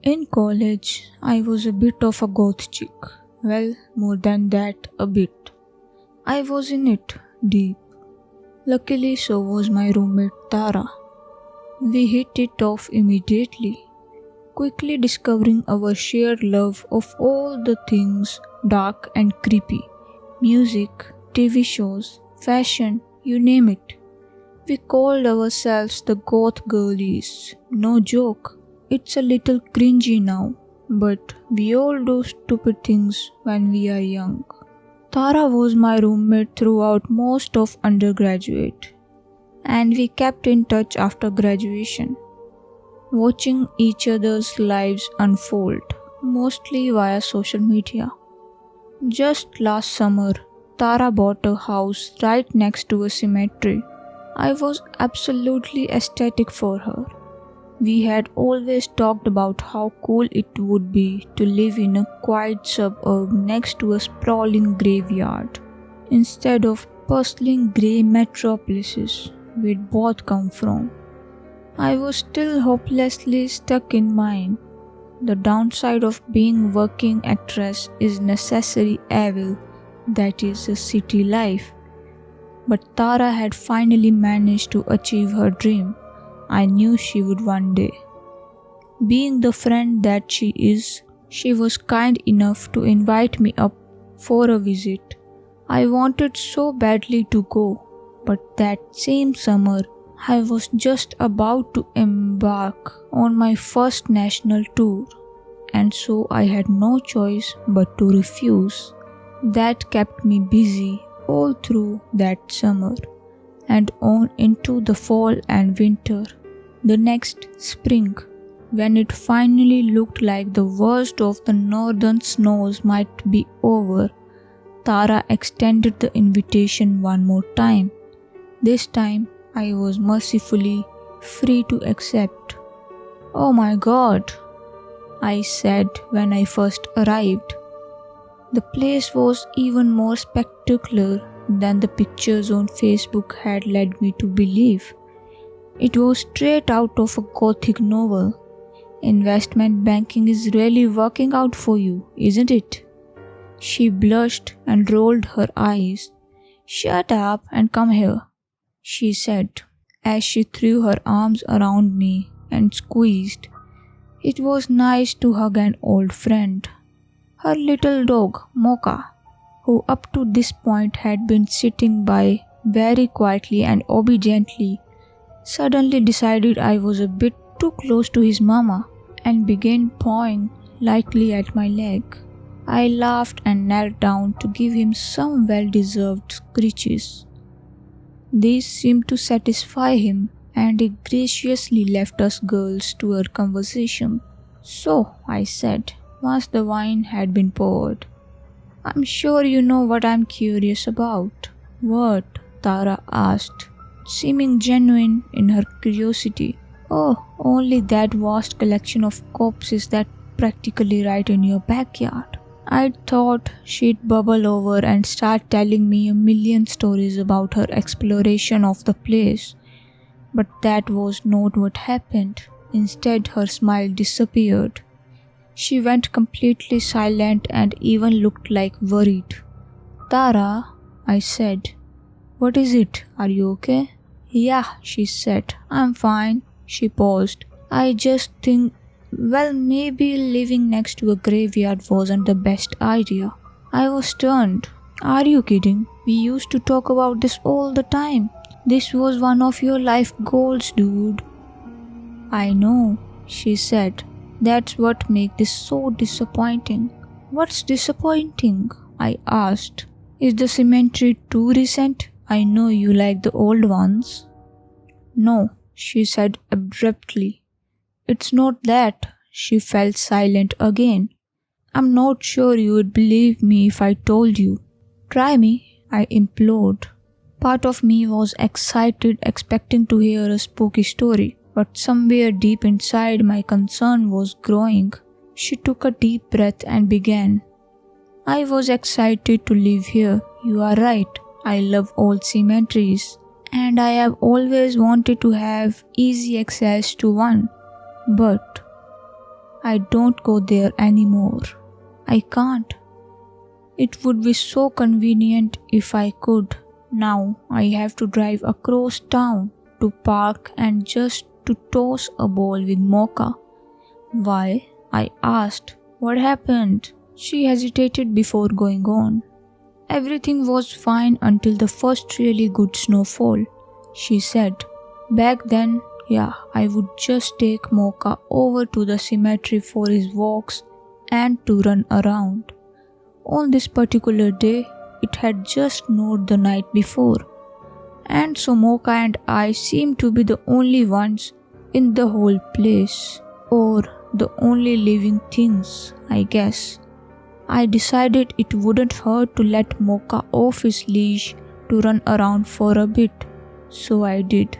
In college, I was a bit of a goth chick. Well, more than that, a bit. I was in it, deep. Luckily, so was my roommate Tara. We hit it off immediately, quickly discovering our shared love of all the things dark and creepy. Music, TV shows, fashion, you name it. We called ourselves the goth girlies. No joke. It's a little cringy now, but we all do stupid things when we are young. Tara was my roommate throughout most of undergraduate, and we kept in touch after graduation, watching each other's lives unfold, mostly via social media. Just last summer, Tara bought a house right next to a cemetery. I was absolutely ecstatic for her. We had always talked about how cool it would be to live in a quiet suburb next to a sprawling graveyard, instead of bustling grey metropolises we'd both come from. I was still hopelessly stuck in mine. The downside of being working actress is necessary evil, that is a city life. But Tara had finally managed to achieve her dream. I knew she would one day. Being the friend that she is, she was kind enough to invite me up for a visit. I wanted so badly to go, but that same summer, I was just about to embark on my first national tour, and so I had no choice but to refuse. That kept me busy all through that summer and on into the fall and winter. The next spring, when it finally looked like the worst of the northern snows might be over, Tara extended the invitation one more time. This time, I was mercifully free to accept. "Oh my god," I said when I first arrived. The place was even more spectacular than the pictures on Facebook had led me to believe. It was straight out of a gothic novel. Investment banking is really working out for you, isn't it? She blushed and rolled her eyes. "Shut up and come here," she said, as she threw her arms around me and squeezed. It was nice to hug an old friend. Her little dog, Mocha, who up to this point had been sitting by very quietly and obediently, suddenly decided I was a bit too close to his mama and began pawing lightly at my leg. I laughed and knelt down to give him some well-deserved screeches. These seemed to satisfy him, and he graciously left us girls to our conversation. "So," I said, once the wine had been poured, "I'm sure you know what I'm curious about." "What?" Tara asked, seeming genuine in her curiosity. "Oh, only that vast collection of corpses that practically right in your backyard." I thought she'd bubble over and start telling me a million stories about her exploration of the place, but that was not what happened. Instead, her smile disappeared. She went completely silent and even looked like worried. "Tara," I said, "what is it? Are you okay?" "Yeah," she said, "I'm fine." She paused. "I just think, well, maybe living next to a graveyard wasn't the best idea." I was stunned. "Are you kidding? We used to talk about this all the time. This was one of your life goals, dude." "I know," she said. "That's what makes this so disappointing." "What's disappointing?" I asked. "Is the cemetery too recent? I know you like the old ones." "No," she said abruptly. "It's not that." She fell silent again. "I'm not sure you would believe me if I told you." "Try me," I implored. Part of me was excited, expecting to hear a spooky story, but somewhere deep inside my concern was growing. She took a deep breath and began. "I was excited to live here. You are right. I love old cemeteries, and I have always wanted to have easy access to one. But I don't go there anymore. I can't. It would be so convenient if I could. Now I have to drive across town to park and just to toss a ball with Mocha. Why? I asked. What happened? She hesitated before going on. Everything was fine until the first really good snowfall, she said. Back then, I would just take Mocha over to the cemetery for his walks and to run around. On this particular day, it had just snowed the night before, and so Mocha and I seemed to be the only ones in the whole place, or the only living things, I guess. I decided it wouldn't hurt to let Mocha off his leash to run around for a bit, so I did,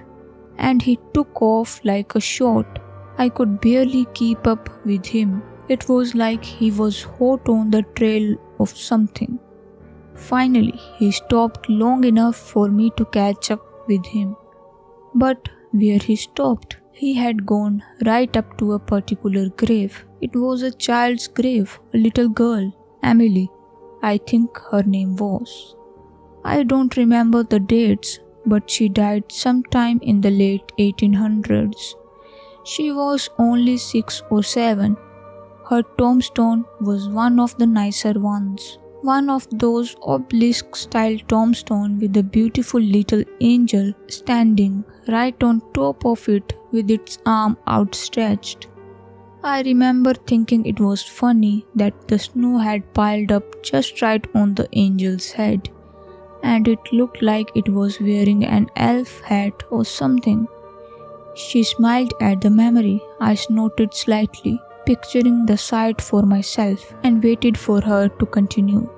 and he took off like a shot. I could barely keep up with him. It was like he was hot on the trail of something. Finally, he stopped long enough for me to catch up with him. But where he stopped, he had gone right up to a particular grave. It was a child's grave, a little girl, Emily, I think her name was. I don't remember the dates, but she died sometime in the late 1800s. She was only 6 or 7. Her tombstone was one of the nicer ones. One of those obelisk-style tombstones with a beautiful little angel standing right on top of it with its arm outstretched. I remember thinking it was funny that the snow had piled up just right on the angel's head, and it looked like it was wearing an elf hat or something. She smiled at the memory. I snorted slightly, picturing the sight for myself, and waited for her to continue.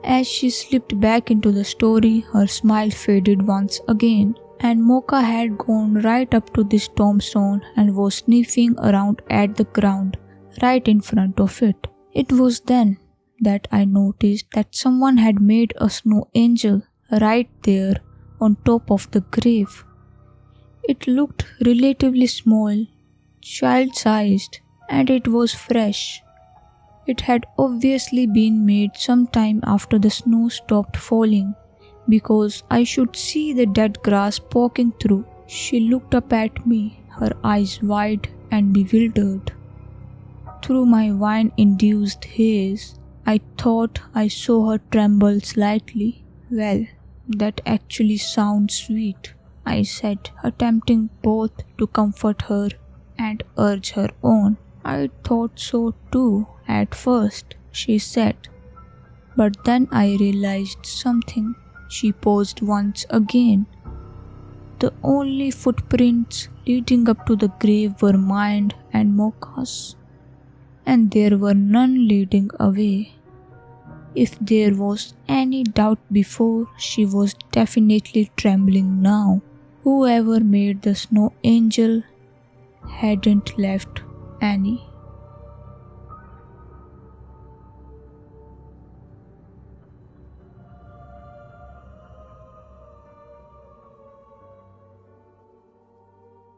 As she slipped back into the story, her smile faded once again, and Mocha had gone right up to this tombstone and was sniffing around at the ground right in front of it. It was then that I noticed that someone had made a snow angel right there on top of the grave. It looked relatively small, child-sized, and it was fresh. It had obviously been made sometime after the snow stopped falling, because I should see the dead grass poking through. She looked up at me, her eyes wide and bewildered. Through my wine-induced haze, I thought I saw her tremble slightly. Well, that actually sounds sweet, I said, attempting both to comfort her and urge her on. I thought so too at first, she said. But then I realized something. She paused once again. The only footprints leading up to the grave were mine and Mocha's, and there were none leading away. If there was any doubt before, she was definitely trembling now. Whoever made the snow angel hadn't left any.